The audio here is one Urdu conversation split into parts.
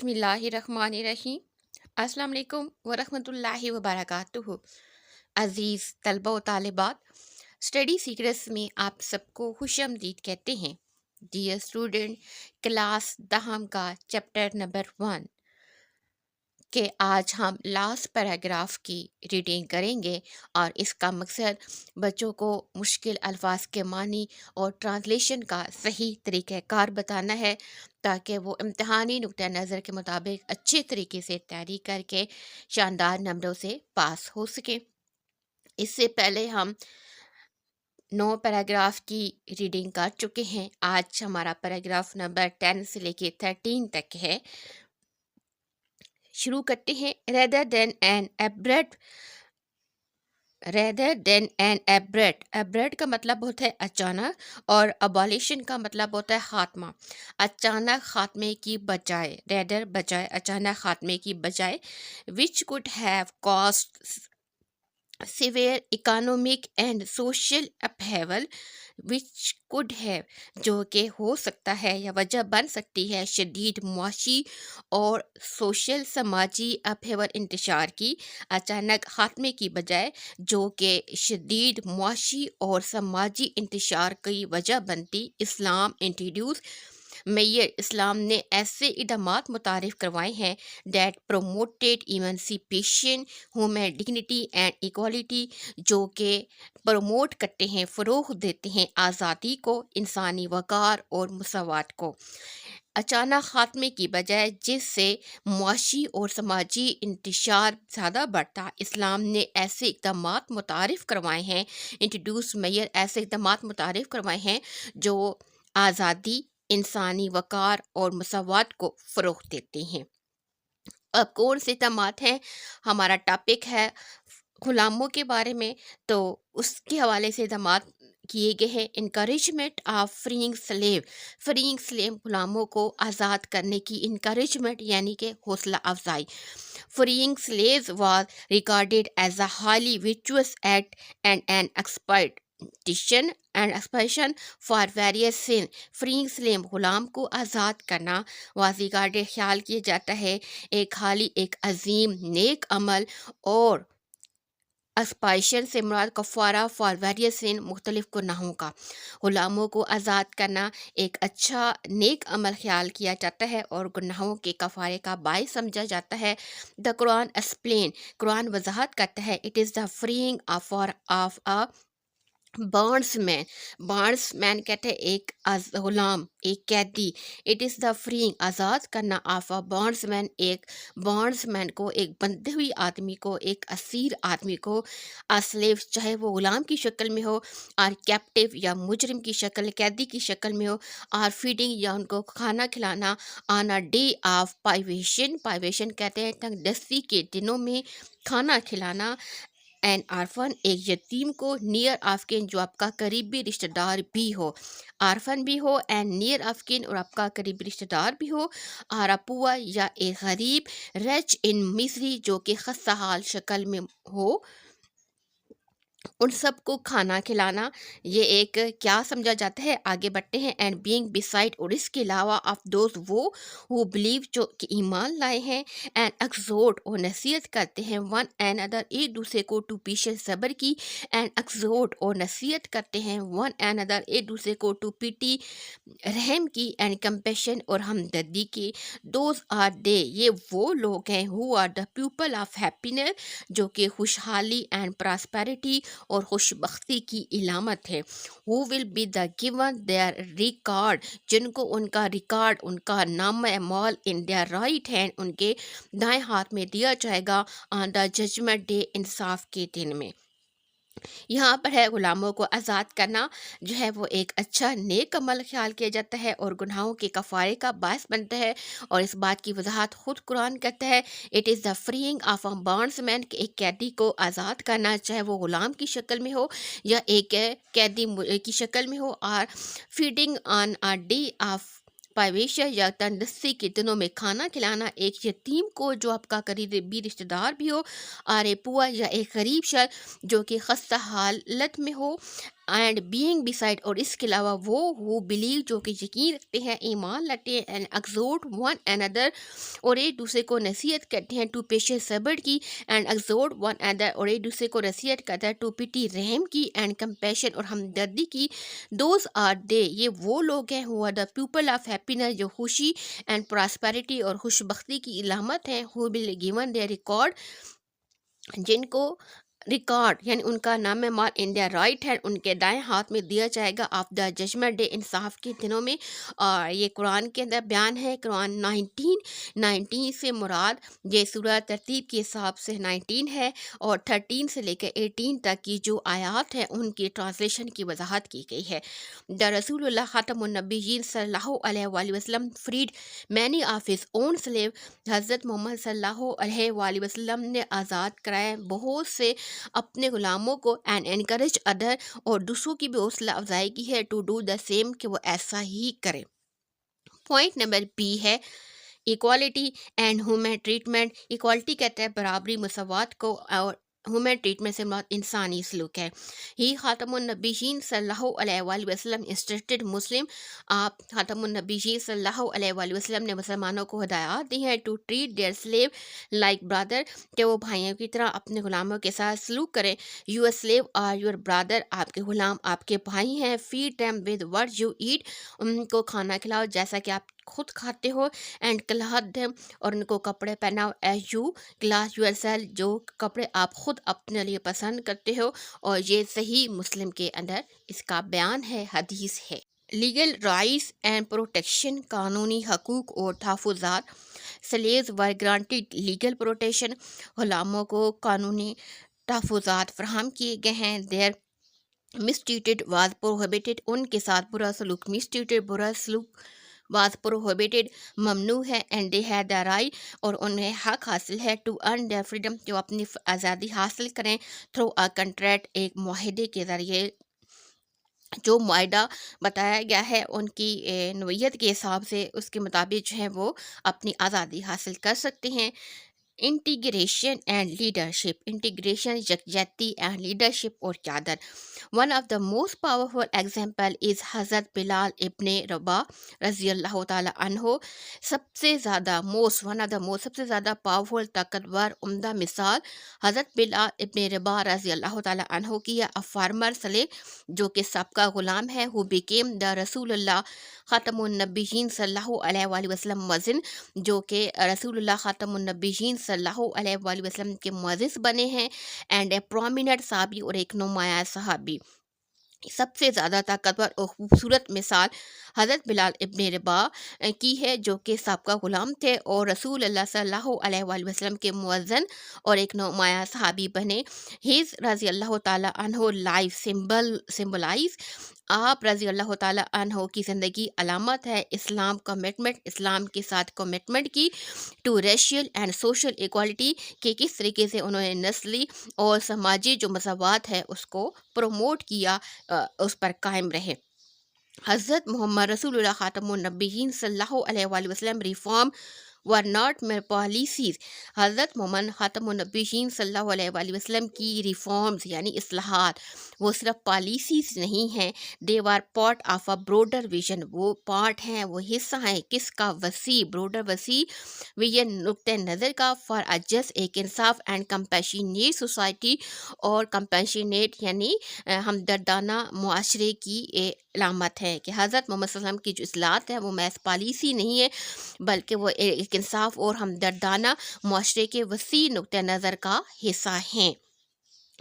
بسم اللہ الرحمن الرحیم۔ السلام علیکم ورحمۃ اللہ وبرکاتہ۔ عزیز طلبہ و طالبات، اسٹڈی سیکرٹس میں آپ سب کو خوش آمدید کہتے ہیں۔ ڈیئر اسٹوڈنٹ، کلاس دہم کا چیپٹر نمبر 1 کہ آج ہم لاسٹ پیراگراف کی ریڈنگ کریں گے، اور اس کا مقصد بچوں کو مشکل الفاظ کے معنی اور ٹرانسلیشن کا صحیح طریقہ کار بتانا ہے، تاکہ وہ امتحانی نقطہ نظر کے مطابق اچھے طریقے سے تیاری کر کے شاندار نمبروں سے پاس ہو سکیں۔ اس سے پہلے ہم 9 پیراگراف کی ریڈنگ کر چکے ہیں۔ آج ہمارا پیراگراف نمبر 10 سے لے کے 13 تک ہے۔ شروع کرتے ہیں۔ rather than an abrupt abrupt کا مطلب ہوتا ہے اچانک، اور abolition کا مطلب ہوتا ہے خاتمہ۔ اچانک خاتمے کی بجائے، rather بجائے، اچانک خاتمے کی بجائے، which could have caused severe economic and social upheaval, which could have جو کہ ہو سکتا ہے یا وجہ بن سکتی ہے شدید معاشی اور سوشل سماجی upheaval انتشار کی۔ اچانک خاتمے کی بجائے جو کہ شدید معاشی اور سماجی انتشار کی وجہ بنتی۔ اسلام انٹروڈیوس میئر اسلام نے ایسے اقدامات متعارف کروائے ہیں that promoted emancipation, human dignity and equality, جو کہ پروموٹ کرتے ہیں، فروغ دیتے ہیں آزادی کو، انسانی وقار اور مساوات کو۔ اچانک خاتمے کی بجائے جس سے معاشی اور سماجی انتشار زیادہ بڑھتا، اسلام نے ایسے اقدامات متعارف کروائے ہیں، انٹروڈیوس میئر ایسے اقدامات متعارف کروائے ہیں جو آزادی، انسانی وقار اور مساوات کو فروغ دیتے ہیں۔ اب کون سے اقدامات ہیں؟ ہمارا ٹاپک ہے غلاموں کے بارے میں، تو اس کے حوالے سے اقدامات کیے گئے ہیں۔ Encouragement of freeing slave, freeing slave غلاموں کو آزاد کرنے کی انکریجمنٹ یعنی کہ حوصلہ افزائی۔ Freeing slaves was regarded as a highly virtuous act and an expiation for various sin. Freeing slave غلام کو آزاد کرنا واز ریگارڈیڈ خیال کیا جاتا ہے ایک عظیم نیک عمل، اور اسپائشن سے مراد کفارہ فار ویریس سین، مختلف گناہوں کا۔ غلاموں کو آزاد کرنا ایک اچھا نیک عمل خیال کیا جاتا ہے اور گناہوں کے کفارے کا باعث سمجھا جاتا ہے۔ دا قرآن ایکسپلین، قرآن وضاحت کرتا ہے، it is the freeing of a bondsman مین، بانڈس مین کہتے ہیں ایک غلام، ایک قیدی۔ اٹ از دا فریئنگ، آزاد کرنا، آف اے بانڈس مین، ایک بانڈس مین کو، ایک بندھے ہوئی آدمی کو، ایک اسیر آدمی کو، اسلیو چاہے وہ غلام کی شکل میں ہو، اور کیپٹیو یا مجرم کی شکل، قیدی کی شکل میں ہو، اور فیڈنگ یا ان کو کھانا کھلانا، آن اے ڈے آف پائیویشن، پائیویشن کہتے ہیں تنگ دستی کے دنوں میں کھانا کھلانا۔ این آرفن، ایک یتیم کو، نیئر آف کن، جو آپ کا قریبی رشتہ دار بھی ہو، آرفن بھی ہو، اینڈ نیئر آف کن، اور آپ کا قریبی رشتہ دار بھی ہو، اور پوا یا ایک غریب، رچ ان مصری، جو کہ خستہ حال شکل میں ہو، ان سب کو کھانا کھلانا۔ یہ ایک کیا سمجھا جاتا ہے؟ آگے بڑھتے ہیں۔ اینڈ بینگ بسائڈ، اور اس کے علاوہ، آف دوز وہ ہو بلیو، جو کہ ایمان لائے ہیں، اینڈ ایکزورٹ، اور نصیحت کرتے ہیں، ون این ادر، ایک دوسرے کو، ٹو پیشنس، صبر کی، اینڈ ایکزورٹ، اور نصیحت کرتے ہیں، ون این ادر، ایک دوسرے کو، ٹو پیٹی، رحم کی، اینڈ کمپیشن، اور ہمدردی کی۔ دوز آر دے، یہ وہ لوگ ہیں، who are the people of happiness, جو کہ خوشحالی اینڈ پراسپیرٹی اور خوش بختی کی علامت ہے۔ who will be the given their record، جن کو ان کا ریکارڈ، ان کا نامہ اعمال، in their right hand، ان کے دائیں ہاتھ میں دیا جائے گا، on the judgment day، انصاف کے دن میں۔ یہاں پر ہے غلاموں کو آزاد کرنا جو ہے وہ ایک اچھا نیک عمل خیال کیا جاتا ہے اور گناہوں کے کفارے کا باعث بنتا ہے، اور اس بات کی وضاحت خود قرآن کرتا ہے، it is the freeing of a bondsman مین، کہ ایک قیدی کو آزاد کرنا، چاہے وہ غلام کی شکل میں ہو یا ایک قیدی کی شکل میں ہو، اور feeding on a day of privation, یا تندرستی کے دنوں میں کھانا کھلانا ایک یتیم کو جو آپ کا قریبی رشتہ دار بھی ہو، اور پوا یا ایک غریب شخص جو کہ خستہ حالت میں ہو، اینڈ بینگ بسائڈ، اور اس کے علاوہ وہ ہو بلیو جو کہ یقین رکھتے ہیں، ایمان لاتے ہیں، اینڈ ایگزورٹ ون اندر، اور ایک دوسرے کو نصیحت کرتے ہیں، ٹو پیشنس صبر کی، اینڈ ایگزورٹ ون ادر، اور ایک دوسرے کو نصیحت کرتا ہے، ٹو پیٹی رحم کی، اینڈ کمپیشن اور ہمدردی کی. دوز آر دے، یہ وہ لوگ ہیں، who are the people of happiness, جو خوشی اینڈ پراسپیرٹی اور خوش بختی کی علامت ہیں، ہو ول گیون دے ریکارڈ، جن کو ریکارڈ یعنی ان کا نام مال ان دیئر رائٹ ہینڈ، ان کے دائیں ہاتھ میں دیا جائے گا، آف دا ججمنٹ ڈے، انصاف کے دنوں میں. اور یہ قرآن کے اندر بیان ہے. قرآن 19 سے مراد یہ سورہ ترتیب کے حساب سے 19 ہے، اور 13 سے لے کے 18 تک کی جو آیات ہیں ان کی ٹرانسلیشن کی وضاحت کی گئی ہے. دا رسول اللہ خاتم النبیین صلی اللہ علیہ وآلہ وسلم freed many of his own slave, حضرت محمد صلی اللہ علیہ وآلہ وسلم نے آزاد کرائے بہت سے اپنے غلاموں کو، اینڈ انکریج ادر، اور دوسروں کی بھی حوصلہ افزائی کی ہے، ٹو ڈو دا سیم، کہ وہ ایسا ہی کریں. پوائنٹ نمبر بی ہے equality and human treatment. Equality کہتا ہے برابری، مساوات کو، اور ہیومن ٹریٹمنٹ سے مراد انسانی سلوک ہے. ہی خاتم النبیین صلی اللہ علیہ وآلہ وسلم انسٹرکٹڈ مسلم، آپ خاتم النبیین صلی اللہ علیہ وآلہ وسلم نے مسلمانوں کو ہدایات دی ہیں، to treat their slave like brother, کہ وہ بھائیوں کی طرح اپنے غلاموں کے ساتھ سلوک کریں. Your slave are your brother, آپ کے غلام آپ کے بھائی ہیں. Feed them with what you eat, ان کو کھانا کھلاؤ جیسا کہ آپ خود کھاتے ہو. اینڈ کلاتھ دیم، اور ان کو کپڑے پہناؤ، as you clothe yourself, جو کپڑے آپ خود اپنے لیے پسند کرتے ہو. اور یہ صحیح مسلم کے اندر اس کا بیان ہے، حدیث ہے. لیگل رائٹس اینڈ پروٹیکشن، قانونی حقوق اور تحفظات. سلیوز ور گرانٹیڈ لیگل پروٹیکشن، غلاموں کو قانونی تحفظات فراہم کیے گئے ہیں. دیر مسٹریٹڈ واز پروہیبیٹڈ، ان کے ساتھ برا سلوک، مسٹریٹڈ برا سلوک، واز پروہیبیٹڈ ممنوع ہے. And they had the right, اور انہیں حق حاصل ہے، ٹو ارن دیئر فریڈم، جو اپنی آزادی حاصل کریں، تھرو اے کنٹریکٹ، ایک معاہدے کے ذریعے. جو معاہدہ بتایا گیا ہے ان کی نوعیت کے حساب سے اس کے مطابق جو ہے وہ اپنی آزادی حاصل کر سکتے ہیں. انٹیگریشن اینڈ لیڈرشپ، انٹیگریشن یکجہتی، اینڈ لیڈرشپ اور قیادت. One of the most powerful example is حضرت بلال ابن رباح رضی اللہ تعالیٰ عنہ. سب سے زیادہ سب سے زیادہ پاورفل، طاقتور، عمدہ مثال حضرت بلال ابن رباح رضی اللہ تعالیٰ عنہ کی ہے. فارمر سلیو، جو کہ سابقہ غلام ہے، ہو بیکیم دا رسول اللہ خاتم النبیین صلی اللہ علیہ وآلہ وسلم مؤذن، جو کہ رسول اللہ خاتم النبیین صلی اللہ علیہ وآلہ وسلم کے مؤذن بنے ہیں. اینڈ اے پرومیننٹ صحابی، اور ایک نمایاں صحابی. سب سے زیادہ طاقتور اور خوبصورت مثال حضرت بلال ابن رباح کی ہے، جو کہ سابقہ غلام تھے اور رسول اللہ صلی اللہ علیہ وآلہ وسلم کے مؤذن اور ایک نمایاں صحابی بنے. ہیز رضی اللہ تعالیٰ عنہ لائف سمبلائز، آپ رضی اللہ تعالیٰ عنہ کی زندگی علامت ہے اسلام کمٹمنٹ، اسلام کے ساتھ کمٹمنٹ کی، to racial and social equality, کہ کس طریقے سے انہوں نے نسلی اور سماجی جو مساوات ہے اس کو پروموٹ کیا، اس پر قائم رہے. حضرت محمد رسول اللہ خاتم النبیین صلی اللہ علیہ وآلہ وسلم reform were not mere policies, حضرت محمد خاتم النبیین صلی اللہ علیہ وآلہ وسلم کی ریفارمز یعنی اصلاحات وہ صرف پالیسیز نہیں ہیں، they are part of a broader vision, وہ پارٹ ہیں، وہ حصہ ہیں کس کا؟ وسیع، بروڈر وسیع ویژن، نقطۂ نظر کا، فار اے جسٹ، ایک انصاف، اینڈ کمپیشنیٹ سوسائٹی، اور کمپیشنیٹ یعنی ہمدردانہ معاشرے کی علامت ہے. کہ حضرت محمد صلی اللہ علیہ وسلم کی جو اصلاحات ہیں وہ محض پالیسی نہیں ہے، بلکہ وہ ایک انصاف اور ہمدردانہ معاشرے کے وسیع نقطۂ نظر کا حصہ ہیں.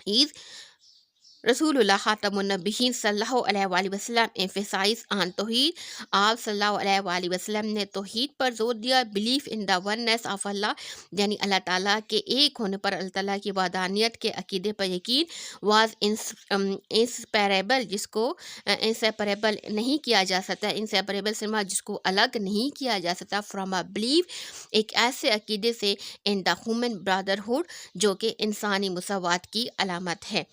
عید رسول اللہ خاتم النبیین صلی اللہ علیہ وآلہ وسلم ایمفیسائز آن توحید، آپ صلی اللہ علیہ وآلہ وسلم نے توحید پر زور دیا. Believe in the oneness of Allah, یعنی اللہ تعالیٰ کے ایک ہونے پر، اللہ تعالیٰ کی وحدانیت کے عقیدے پر یقین. واز انسیپریبل، جس کو انسیپریبل نہیں کیا جا سکتا، انسیپریبل سے مراد جس کو الگ نہیں کیا جا سکتا، فرام اے بلیف، ایک ایسے عقیدے سے، ان دا ہیومن برادرہڈ، جو کہ انسانی مساوات کی علامت ہے.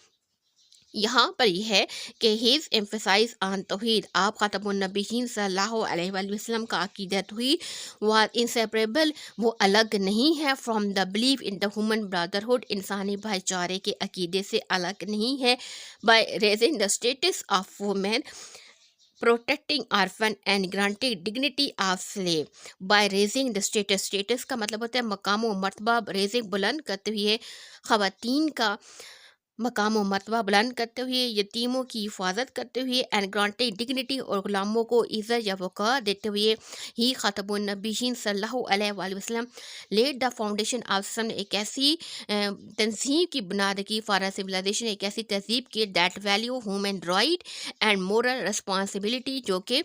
یہاں پر یہ ہے کہ ہیز ایمفسائز آن توحید، آپ خاتم النبیین صلی اللہ علیہ وآلہ وسلم کا عقیدہ توحید واز انسیپریبل، وہ الگ نہیں ہے، from the belief in the human brotherhood, انسانی بھائی چارے کے عقیدے سے الگ نہیں ہے، by raising the status of women, protecting orphan and granting dignity of slave by raising the status کا مطلب ہوتا ہے مقام و مرتبہ، raising بلند کرتے ہوئے خواتین کا مقام و مرتبہ بلند کرتے ہوئے، یتیموں کی حفاظت کرتے ہوئے، اینڈ گرانٹنگ ڈگنیٹی اور غلاموں کو عزت یا وقار دیتے ہوئے، ہی خاتم النبیین صلی اللہ علیہ وآلہ وسلم lead the foundation of sun, ایک ایسی تنظیم کی بنیاد کی، فار سویلائزیشن، ایک ایسی تہذیب کی، that value human right and moral responsibility, جو کہ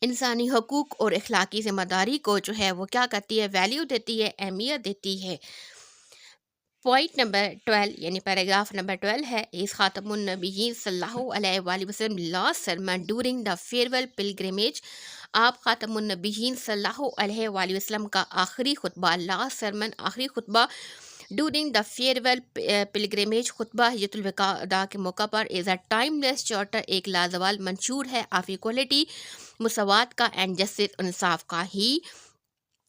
انسانی حقوق اور اخلاقی ذمہ داری کو جو ہے وہ کیا کرتی ہے، ویلیو دیتی ہے، اہمیت دیتی ہے۔ پوائنٹ نمبر 12 یعنی پیراگراف نمبر 12 ہے، اس خاتم النبیین صلی اللہ علیہ وآلہ وسلم last sermon during the farewell pilgrimage, آپ خاتم النبیین صلی اللہ علیہ وآلہ وسلم کا آخری خطبہ، لاسٹ سرمن آخری خطبہ، ڈورنگ دا فیئرویل پلگریمیج، خطبہ حجۃ الوداع کے موقع پر، از اے ٹائم لیس چارٹر، ایک لازوال منشور ہے، آف ایکوالٹی، مساوات کا، اینڈ جسٹس، انصاف کا، ہی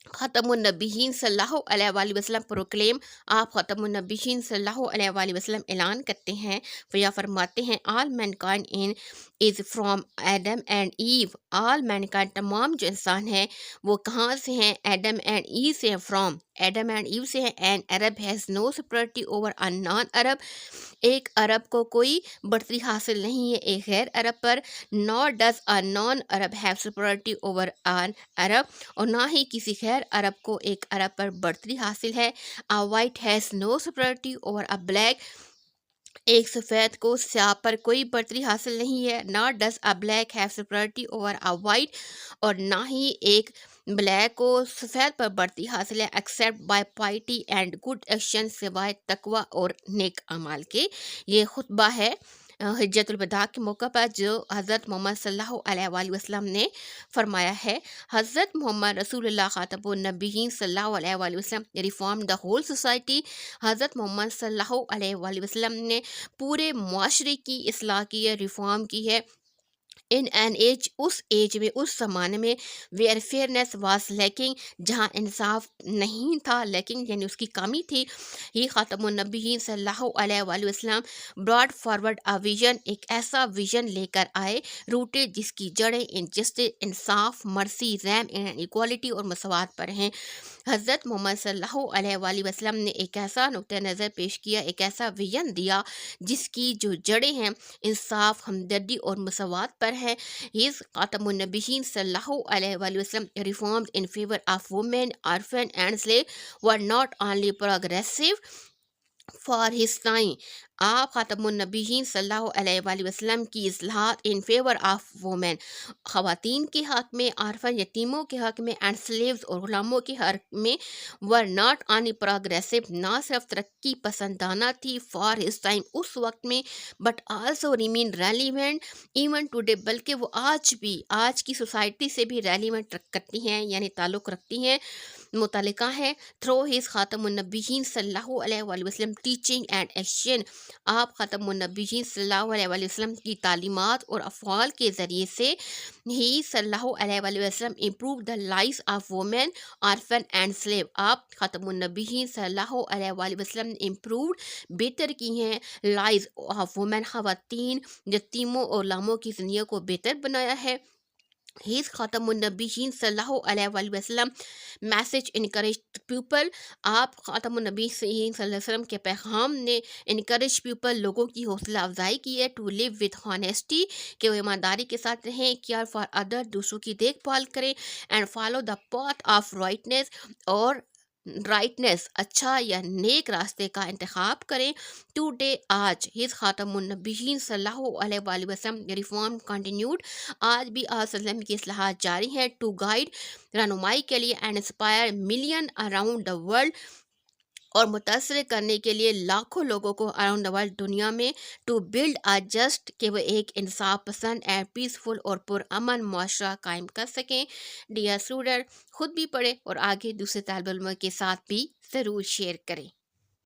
ختم النبیین صلی اللہ علیہ وآلہ وسلم پروکلیم، آپ ختم النبیین صلی اللہ علیہ وآلہ وسلم اعلان کرتے ہیں، یا فرماتے ہیں، all mankind in is from Adam and Eve, all main kind, تمام جو انسان ہیں وہ کہاں سے ہیں، ایڈم اینڈ ایو سے ہیں، فرام ایڈم اینڈ ایو سے ہیں، and Arab has no superiority over an non Arab, ایک عرب کو کوئی برتری حاصل نہیں ہے ایک غیر عرب پر، nor does a non Arab have superiority over an Arab, اور نہ ہی کسی غیر عرب کو ایک عرب پر برتری حاصل ہے، اے white has no superiority over a black, ایک سفید کو سیاہ پر کوئی برتری حاصل نہیں ہے، نہ does a black have superiority over a white, اور نہ ہی ایک بلیک کو سفید پر برتری حاصل ہے، accept by piety and good action, سوائے تقوی اور نیک اعمال کے۔ یہ خطبہ ہے حجۃ الوداع کے موقع پر جو حضرت محمد صلی اللہ علیہ وآلہ وسلم نے فرمایا ہے۔ حضرت محمد رسول اللہ خاتم النبیین صلی اللہ علیہ وآلہ وسلم ریفارم دا ہول سوسائٹی، حضرت محمد صلی اللہ علیہ وآلہ وسلم نے پورے معاشرے کی اصلاح کی ہے، ریفارم کی ہے، ان این ایج، اس ایج میں، اس زمانے میں، ویئر فیئرنیس واز لیکنگ، جہاں انصاف نہیں تھا، لیکنگ یعنی اس کی کمی تھی، ہی خاتم النبیین صلی اللہ علیہ وآلہ وسلم براڈ فارورڈ اے ویژن، ایک ایسا ویژن لے کر آئے، روٹیڈ جس کی جڑیں انجسٹس، انصاف، مرسی، رحم، ایکوالٹی اور مساوات پر ہیں۔ حضرت محمد صلی اللہ علیہ وآلہ وسلم نے ایک ایسا نقطہ نظر پیش کیا، ایک ایسا ویژن دیا جس کی جو جڑیں ہیں انصاف، ہمدردی اور مساوات پر ہے۔ ہیز خاتم النبیین صلی اللہ علیہ وآلہ وسلم reforms in favour of women, orphan and slave were not only progressive for his time, آپ خاتم النبیین صلی اللہ علیہ وآلہ وسلم کی اصلاحات ان فیور آف وومین، خواتین کے حق میں، عارفن یتیموں کے حق میں، اینڈ سلیوز اور غلاموں کے حق میں، ور ناٹ آنی پروگریسو، نہ صرف ترقی پسندانہ تھی، فار ہز ٹائم اس وقت میں، but also remain relevant even today, بلکہ وہ آج بھی، آج کی سوسائٹی سے بھی ریلیونٹ کرتی ہیں، یعنی تعلق رکھتی ہیں، متعلقہ ہے، تھرو ہز خاتم النبیین صلی اللہ علیہ وآلہ وسلم ٹیچنگ اینڈ ایکشن، آپ خاتم النبیین صلی اللہ علیہ وآلہ وسلم کی تعلیمات اور افعال کے ذریعے سے، ہی صلی اللہ علیہ وآلہ وسلم improve the life of women, orphan and slave, آپ خاتم النبیین صلی اللہ علیہ وآلہ وسلم نے امپرووڈ، بہتر کی ہیں، لائف آف وومین، خواتین، یتیموں اور غلاموں کی زندگیوں کو بہتر بنایا ہے۔ ہیز خاتم النبیین صلی اللہ علیہ وآلہ وسلم میسج انکریج پیپل، آپ خاتم النبی صلی اللہ علیہ وسلم کے پیغام نے انکریج پیپل، لوگوں کی حوصلہ افزائی کی ہے، ٹو لیو وتھ ہانیسٹی، کہ وہ ایمانداری کے ساتھ رہیں، کیئر فار ادر، دوسروں کی دیکھ بھال کریں، and follow the path of rightness, اور رائٹنیس، اچھا یا نیک راستے کا انتخاب کریں، ٹو ڈے، آج، ہز خاتم النبیین صلی اللہ علیہ وآلہ وسلم ریفارم کنٹینیوڈ، آج بھی آپ صلی اللہ علیہ وسلم کی اصلاحات جاری ہیں، ٹو گائیڈ، رہنمائی کے لیے، and inspire million around the world, اور متاثر کرنے کے لیے لاکھوں لوگوں کو اراؤنڈ دا ورلڈ، دنیا میں، ٹو بلڈ آ جسٹ، کہ وہ ایک انصاف پسند اینڈ پیسفل اور پرامن معاشرہ قائم کر سکیں۔ ڈیئر اسٹوڈنٹ، خود بھی پڑھیں اور آگے دوسرے طالب علموں کے ساتھ بھی ضرور شیئر کریں۔